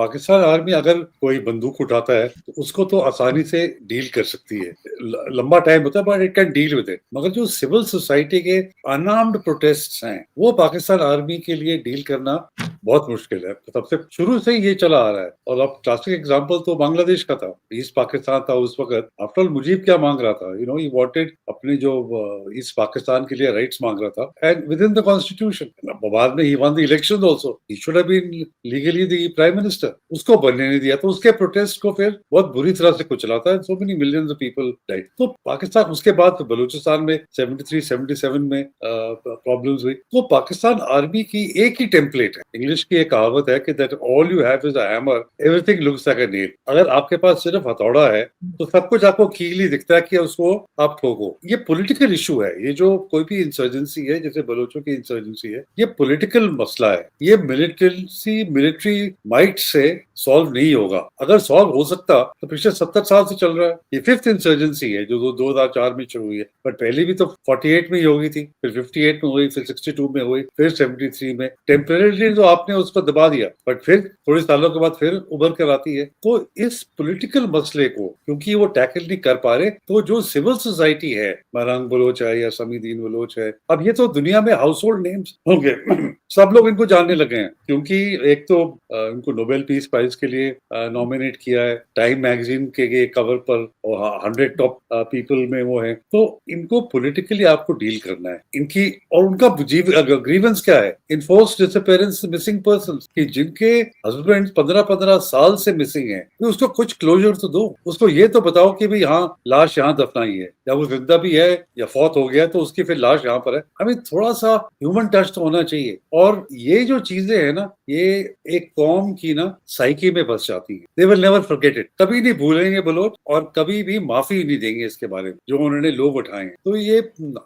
Pakistan army अगर कोई बंदूक उठाता है तो उसको तो आसानी से डील कर सकती है, लंबा टाइम होता है but it can deal with it. मगर जो सिविल सोसाइटी के अनआर्म्ड प्रोटेस्ट हैं वो पाकिस्तान आर्मी के लिए डील करना बहुत मुश्किल है। तब से शुरू से ही ये चला आ रहा है। और अब क्लासिक एग्जांपल तो बांग्लादेश का था, ईस्ट पाकिस्तान था उस वक्त। आफ्टर ऑल मुजीब क्या मांग रहा था, ही वांटेड अपने जो ईस्ट पाकिस्तान के लिए राइट्स मांग रहा था and within the constitution. बाद में ही won the election also, he should have been legally the prime minister. उसको बनने नहीं दिया तो उसके प्रोटेस्ट को फिर बहुत बुरी तरह से कुचला था। So many millions of people died. तो पाकिस्तान उसके बाद तो बलूचिस्तान में 73 77 में प्रॉब्लम्स हुई। तो पाकिस्तान आर्मी की एक ही टेम्पलेट है। इंग्लिश की एक कहावत है कि that all you have is a hammer, everything looks like a nail. अगर आपके पास सिर्फ हथौड़ा है तो सब कुछ आपको कील ही दिखता है कि उसको आप ठोको। ये पॉलिटिकल इशू है। ये जो कोई भी इंसर्जेंसी है, जैसे बलोचों की इंसर्जेंसी है, ये पॉलिटिकल मसला है। ये मिलिट्री माइट से सॉल्व नहीं होगा। अगर सॉल्व हो सकता तो पिछले 70 साल से चल रहा है। ये फिफ्थ इंसर्जेंसी है जो 2004 में शुरू हुई है, बट पहले भी तो 48 में ही हो गई थी, फिर 58 में हुई, फिर 62 में हुई, फिर 73 में। टेम्परेरी तो आपने उसको दबा दिया, बट फिर थोड़े सालों के बाद फिर उभर कर आती है। तो इस पॉलिटिकल मसले को क्योंकि वो टैकल नहीं कर पा रहे, तो जो सिविल सोसाइटी है, मरंग बलोच है या समीदीन बलोच है, अब ये तो दुनिया में हाउस होल्ड नेम्स होंगे। सब लोग इनको जानने लगे हैं क्योंकि एक तो इनको नोबेल पीस प्राइज के लिए नॉमिनेट किया है टाइम मैगजीन के कवर पर, और 100 टॉप पीपल में वो है। तो इनको पॉलिटिकली आपको डील करना है। इनकी और उनका ग्रीवेंस क्या है, इन्फोर्स डिसअपीयरेंस मिसिंग पर्संस, कि जिनके हस्बैंड 15-15 साल से मिसिंग है, तो उसको कुछ क्लोजर तो दो। उसको ये तो बताओ कि भाई हाँ लाश यहाँ दफनाई है, या वो जिंदा भी है या फौत हो गया तो उसकी फिर लाश यहाँ पर है। हमें थोड़ा सा ह्यूमन टच तो होना चाहिए। और ये जो चीजें है ना, ये एक कौम की ना साइकी में बस जाती है। They will never forget it. कभी नहीं भूलेंगे बलोच, और कभी भी माफी नहीं देंगे इसके बारे में जो उन्होंने लोग उठाए हैं। तो ये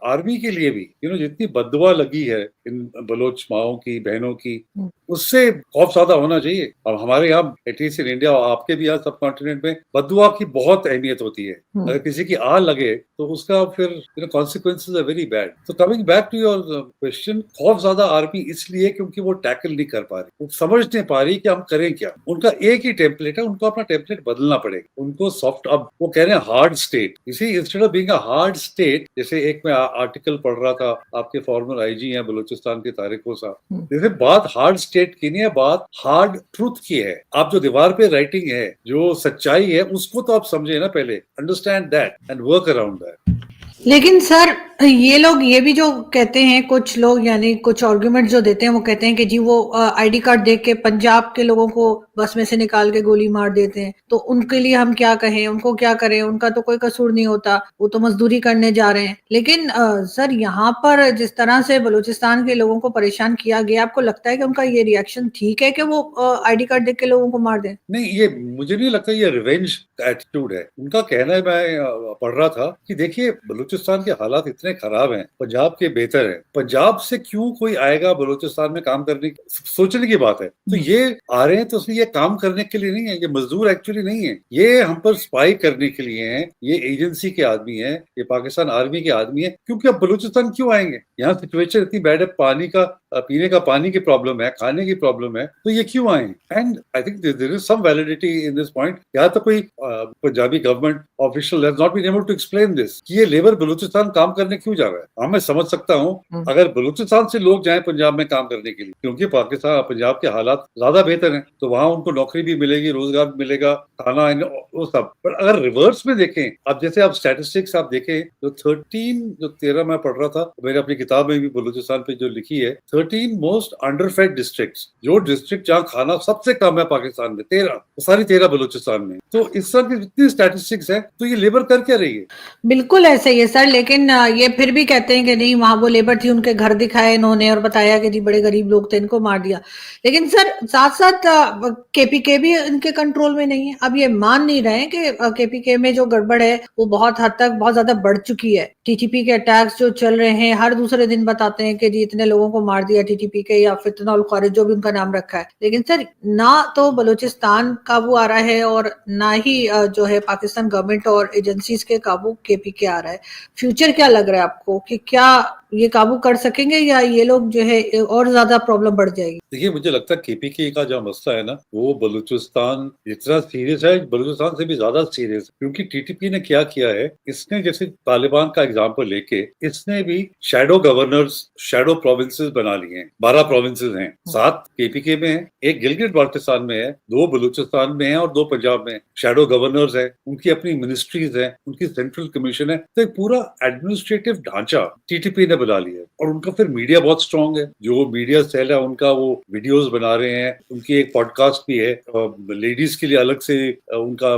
आर्मी के लिए भी जितनी बददुआ लगी है इन बलोच माओं की, बहनों की, उससे खौफ ज्यादा होना चाहिए। और हमारे यहाँ एटलीस्ट इन इंडिया, आपके भी यहाँ सब कॉन्टिनेंट में बददुआ की बहुत अहमियत होती है। अगर किसी की आग लगे तो उसका फिर कॉन्सिक्वेंसेस आर वेरी बैड। तो coming back to your question, खौफ ज्यादा आर्मी इसलिए क्योंकि वो टैकल नहीं कर पा रही, वो समझ नहीं पा रही कि हम करें क्या। उनका एक ही टेम्पलेट है, उनको अपना टेम्पलेट बदलना पड़ेगा। उनको सॉफ्ट, अब वो कह रहे हैं हार्ड स्टेट, इसी instead of being a hard state. जैसे एक मैं आर्टिकल पढ़ रहा था, आपके फॉर्मर आईजी हैं बलूचिस्तान के तारिक साहब, जैसे बात हार्ड स्टेट की नहीं है, बात हार्ड ट्रूथ की है। आप जो दीवार पे राइटिंग है, जो सच्चाई है, उसको तो आप समझे ना पहले, understand that and work around that. लेकिन सर ये लोग ये भी जो कहते हैं, कुछ लोग यानी कुछ आर्गुमेंट जो देते हैं, वो कहते हैं कि जी वो आईडी कार्ड देख के पंजाब के लोगों को बस में से निकाल के गोली मार देते हैं, तो उनके लिए हम क्या कहें, उनको क्या करें, उनका तो कोई कसूर नहीं होता, वो तो मजदूरी करने जा रहे हैं। लेकिन सर यहाँ पर जिस तरह से बलूचिस्तान के लोगों को परेशान किया गया, आपको लगता है कि उनका ये रिएक्शन ठीक है कि वो आईडी कार्ड देख के लोगों को मार दें? नहीं, ये मुझे नहीं लगता ये रिवेंज का एटीट्यूड है उनका। कहना है, मैं पढ़ रहा था कि देखिए बलूचिस्तान के हालात इतने खराब हैं, पंजाब के बेहतर हैं, पंजाब से क्यों कोई आएगा बलूचिस्तान में काम करने की, सोचने की बात है। तो ये आ रहे हैं तो ये काम करने के लिए नहीं है, ये मजदूर एक्चुअली नहीं है, ये हम पर स्पाई करने के लिए हैं, ये एजेंसी के आदमी है, ये पाकिस्तान आर्मी के आदमी है। क्योंकि अब बलूचिस्तान क्यों आएंगे, यहाँ सिचुएशन इतनी बैड है, पानी का, पीने का पानी की प्रॉब्लम है, खाने की प्रॉब्लम है, तो ये क्यों आए। And I think there is some validity in this point. या तो कोई Punjabi government official has not been able to explain this कि ये लेबर बलूचिस्तान काम करने क्यों जा रहा है। हाँ, मैं समझ सकता हूँ अगर बलूचिस्तान से लोग जाएं पंजाब में काम करने के लिए, क्योंकि पाकिस्तान पंजाब के हालात ज्यादा बेहतर हैं, तो वहां उनको नौकरी भी मिलेगी, रोजगार भी मिलेगा, खाना वो सब। पर अगर रिवर्स में देखें, अब जैसे आप स्टैटिस्टिक्स आप देखें, जो 13 मैं पढ़ रहा था, मैंने अपनी किताब में भी बलूचिस्तान पे जो लिखी है, 13 मोस्ट अंडरफेड डिस्ट्रिक्ट्स, जो डिस्ट्रिक्ट जहाँ खाना सबसे कम है पाकिस्तान में, 13, सारी 13 बलूचिस्तान में। तो इस तरह की जितनी स्टैटिस्टिक्स है, तो ये लेबर कर क्या रही है? बिल्कुल ऐसे ही है सर। लेकिन ये फिर भी कहते हैं कि नहीं, वहां वो लेबर थी, उनके घर दिखाए इन्होंने और बताया कि जी बड़े गरीब लोग थे, इनको मार दिया। लेकिन सर साथ साथ केपीके भी इनके कंट्रोल में नहीं है। अब ये मान नहीं रहे कि केपीके में जो गड़बड़ है वो बहुत हद तक बहुत ज्यादा बढ़ चुकी है। टीटीपी के अटैक्स जो चल रहे हैं, हर दूसरे दिन बताते हैं कि जी इतने लोगों को मार दिया टीटीपी के, या फितनउल खारिज जो भी उनका नाम रखा है। लेकिन सर ना तो बलूचिस्तान काबू आ रहा है, और ना ही जो है पाकिस्तान गवर्नमेंट और एजेंसीज के काबू केपीके आ रहा है। फ्यूचर क्या लग रहा है आपको कि क्या ये काबू कर सकेंगे या ये लोग जो है और ज्यादा प्रॉब्लम बढ़ जाएगी? देखिए, मुझे लगता है केपीके का जो मसला है ना, वो बलूचिस्तान इतना सीरियस है, बलूचिस्तान से भी ज्यादा सीरियस है, क्योंकि टीटीपी ने क्या किया है, इसने जैसे तालिबान का एग्जाम्पल लेके इसने भी शैडो गवर्नर्स, शैडो प्रोविंसेस बना लिए हैं। 12 प्रोविंसेस हैं, 7 केपीके में है, एक गिलगिट बाल्टिस्तान में है, 2 बलूचिस्तान में है और 2 पंजाब में है। शैडो गवर्नर्स है, उनकी अपनी मिनिस्ट्रीज है, उनकी सेंट्रल कमीशन है, तो एक पूरा एडमिनिस्ट्रेटिव ढांचा टीटीपी ने बना लिया है। और उनका फिर मीडिया बहुत स्ट्रांग है, जो मीडिया सेल है उनका, वो वीडियोस बना रहे हैं, उनकी एक पॉडकास्ट भी है, लेडीज के लिए अलग से उनका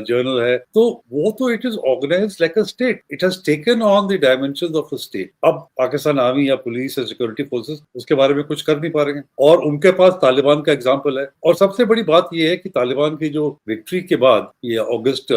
जर्नल है, तो वो तो it is organised like a state, it has taken on the dimensions of a state. अब पाकिस्तान आर्मी या पुलिस या सिक्योरिटी फोर्सेस उसके बारे में कुछ कर नहीं पा रहे हैं, और उनके पास तालिबान का एग्जाम्पल है। और सबसे बड़ी बात यह है कि तालिबान की जो विक्ट्री के बाद, ये अगस्त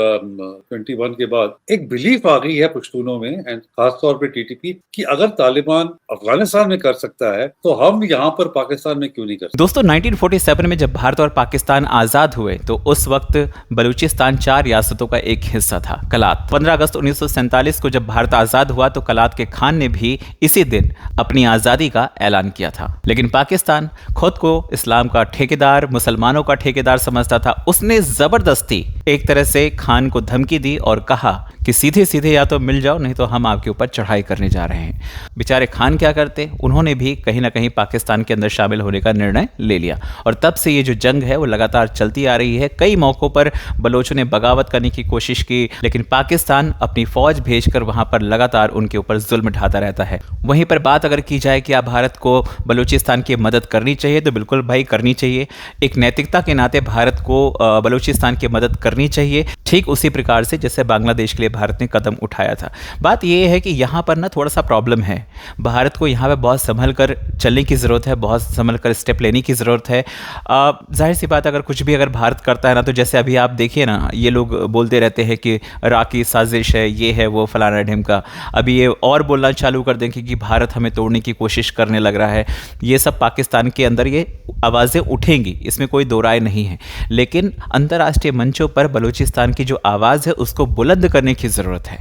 21 के बाद, एक बिलीफ आ गई है पश्तूनों में, एंड खासतौर पर टीटीपी, कि अगर तालिबान अफगानिस्तान में कर सकता है तो हम यहाँ पर पाकिस्तान में क्यों नहीं कर सकते। दोस्तों 1947 में जब भारत और पाकिस्तान आजाद हुए तो उस वक्त बलूचिस्तान 4 रियासतों का एक हिस्सा था, कलात। 15 अगस्त 1947 को जब भारत आजाद हुआ तो कलात के खान ने भी इसी दिन अपनी आजादी का ऐलान किया था। लेकिन पाकिस्तान खुद को इस्लाम का ठेकेदार, मुसलमानों का ठेकेदार समझता था। उसने जबरदस्ती एक तरह से खान को धमकी दी और कहा कि सीधे सीधे या तो मिल जाओ, नहीं तो हम आपके ऊपर चढ़ाई करने जा रहे हैं। बेचारे खान क्या करते, उन्होंने भी कहीं ना कहीं पाकिस्तान के अंदर शामिल होने का निर्णय ले लिया, और तब से ये जो जंग है वो लगातार चलती आ रही है। कई मौकों पर बलोचों ने बगावत करने की कोशिश की, लेकिन पाकिस्तान अपनी फौज भेजकर वहां पर लगातार उनके ऊपर जुल्म ढाता रहता है। वहीं पर बात अगर की जाए कि आप भारत को बलूचिस्तान की मदद करनी चाहिए, तो बिल्कुल भाई करनी चाहिए। एक नैतिकता के नाते भारत को बलूचिस्तान की मदद करनी चाहिए, ठीक उसी प्रकार से जैसे बांग्लादेश के लिए भारत ने कदम उठाया था। बात यह है कि यहाँ पर ना थोड़ा सा प्रॉब्लम है, भारत को यहाँ पे बहुत संभल कर चलने की ज़रूरत है, बहुत संभल कर स्टेप लेने की ज़रूरत है। जाहिर सी बात, अगर कुछ भी अगर भारत करता है ना, तो जैसे अभी आप देखिए ना, ये लोग बोलते रहते हैं कि इराक की साजिश है, ये है वो फलाना ढिमका, अभी ये और बोलना चालू कर देंगे कि भारत हमें तोड़ने की कोशिश करने लग रहा है। ये सब पाकिस्तान के अंदर ये आवाज़ें उठेंगी, इसमें कोई दो राय नहीं है, लेकिन अंतर्राष्ट्रीय मंचों पर बलूचिस्तान की जो आवाज़ है उसको बुलंद करने की ज़रूरत है।